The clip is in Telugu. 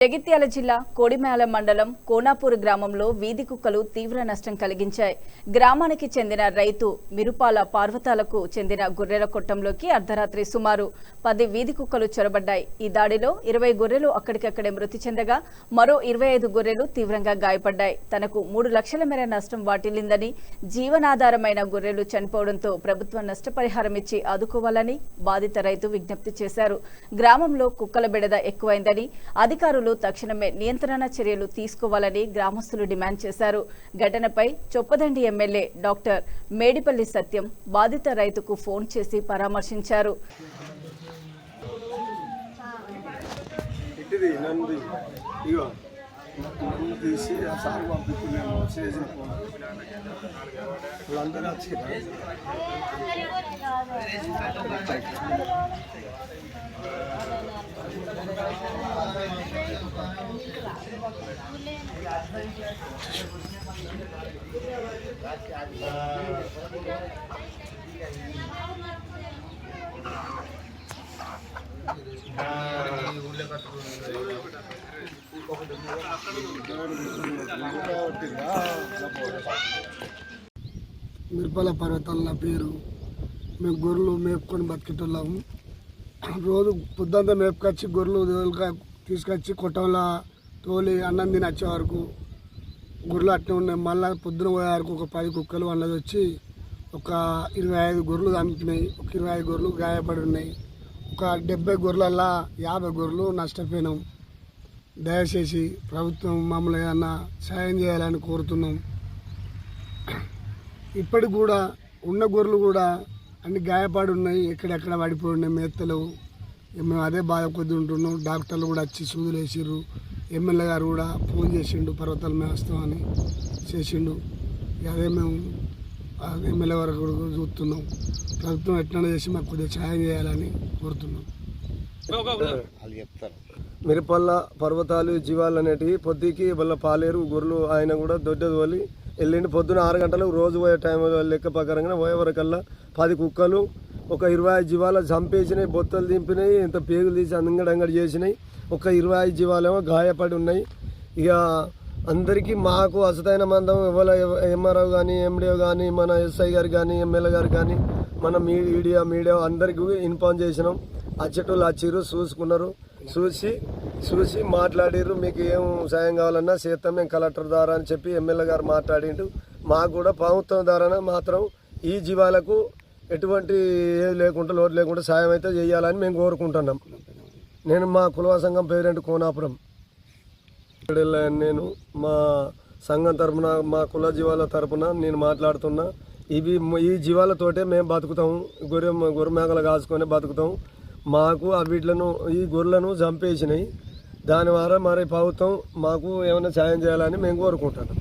జగిత్యాల జిల్లా కోడిమేల మండలం కోనాపూర్ గ్రామంలో వీధి కుక్కలు తీవ్ర నష్టం కలిగించాయి. గ్రామానికి చెందిన రైతు మిరుపాల పార్వతాలకు చెందిన గొర్రెల కొట్టంలోకి అర్ధరాత్రి సుమారు 10 వీధి కుక్కలు చొరబడ్డాయి. ఈ దాడిలో 20 గొర్రెలు అక్కడికక్కడే మృతి చెందగా మరో 25 గొర్రెలు తీవ్రంగా గాయపడ్డాయి. తనకు 3 లక్షల మేర నష్టం వాటిల్లిందని, జీవనాధారమైన గొర్రెలు చనిపోవడంతో ప్రభుత్వం నష్టపరిహారం ఇచ్చి ఆదుకోవాలని బాధిత రైతు విజ్ఞప్తి చేశారు. గ్రామంలో కుక్కల బెడద ఎక్కువైందని, అధికారులు తక్షణమే నియంత్రణ చర్యలు తీసుకోవాలని గ్రామస్తులు డిమాండ్ చేశారు. ఘటనపై చొప్పదండి ఎమ్మెల్యే డాక్టర్ మేడిపల్లి సత్యం బాధిత రైతుకు ఫోన్ చేసి పరామర్శించారు. మిరపల పర్వతాల నా పేరు. మేము గొర్రెలు మేపుకొని బతికేటోళ్ళము. రోజు పొద్దుంతా మేపుకొచ్చి గొర్రెలు తీసుకొచ్చి కొట్టంలో తోలి అన్నం తిని వచ్చే వరకు గొర్రెలు అట్నే ఉన్నాయి. మళ్ళీ పొద్దున పోయే వరకు ఒక 10 కుక్కలు అన్నది వచ్చి ఒక 25 గొర్రెలు చంపినాయి. ఒక 25 గొర్రెలు గాయపడి ఉన్నాయి. ఒక 70 గొర్రెలల్లా 50 గొర్రెలు నష్టపోయినాం. దయచేసి ప్రభుత్వం మమ్మల్ని ఏదన్నా సాయం చేయాలని కోరుతున్నాం. ఇప్పటికి కూడా ఉన్న గొర్రెలు కూడా అన్ని గాయపడి ఉన్నాయి, ఎక్కడెక్కడ పడిపోయి ఉన్నాయి, మేత్తలు. మేము అదే బాధ కొద్ది ఉంటున్నాం. డాక్టర్లు కూడా వచ్చి సూదులు వేసిర్రు. ఎమ్మెల్యే గారు కూడా ఫోన్ చేసిండు, పర్వతాలు మేము వస్తామని చేసిండు. అదే మేము ఎమ్మెల్యే వరకు కూడా చూస్తున్నాం. ప్రభుత్వం ఎట్లా చేసి మాకు కొద్దిగా సాయం చేయాలని కోరుతున్నాం. మిరపల్ల పర్వతాలు జీవాలు అనేటివి పొద్దుకి వాళ్ళ పాలేరు గొర్రెలు ఆయన కూడా దొడ్డ తోలి వెళ్ళిండి. పొద్దున 6 గంటలకు రోజు పోయే టైం లెక్క ప్రకారంగా పోయే వరకల్లా 10 కుక్కలు ఒక 25 జీవాలు చంపేసినాయి, బొత్తలు దింపినాయి, ఇంత పేగులు తీసి అంగడి చేసినాయి. ఒక 25 జీవాలేమో గాయపడి ఉన్నాయి. ఇక అందరికీ మాకు అసతైన మందం ఎవరు ఎంఆర్ఓ కానీ, ఎండిఓ కానీ, మన ఎస్ఐ గారు కానీ, ఎమ్మెల్యే గారు కానీ, మన మీడియా అందరికీ ఇన్ఫార్మ్ చేసినాం. వచ్చేటోళ్ళు వచ్చిర్రు, చూసుకున్నారు, చూసి మాట్లాడిర్రు. మీకు ఏం సాయం కావాలన్నా చేస్తాం మేము కలెక్టర్ ద్వారా అని చెప్పి ఎమ్మెల్యే గారు మాట్లాడిండు. మాకు కూడా ప్రభుత్వం ద్వారా మాత్రం ఈ జీవాలకు ఎటువంటి ఏది లేకుండా లోటు లేకుండా సాయం అయితే చేయాలని మేము కోరుకుంటున్నాం. నేను మా కులవ సంఘం పేరెంట్ కోనాపురం. నేను మా సంఘం తరఫున, మా కుల జీవాల తరఫున నేను మాట్లాడుతున్నా. ఈ జీవాలతోటే మేము బతుకుతాము. గొర్రె మేకలు కాసుకొని బతుకుతాం. మాకు వీటిలను ఈ గొర్రెలను చంపేసినాయి. దాని ద్వారా మరి ప్రభుత్వం మాకు ఏమైనా సాయం చేయాలని మేము కోరుకుంటున్నాం.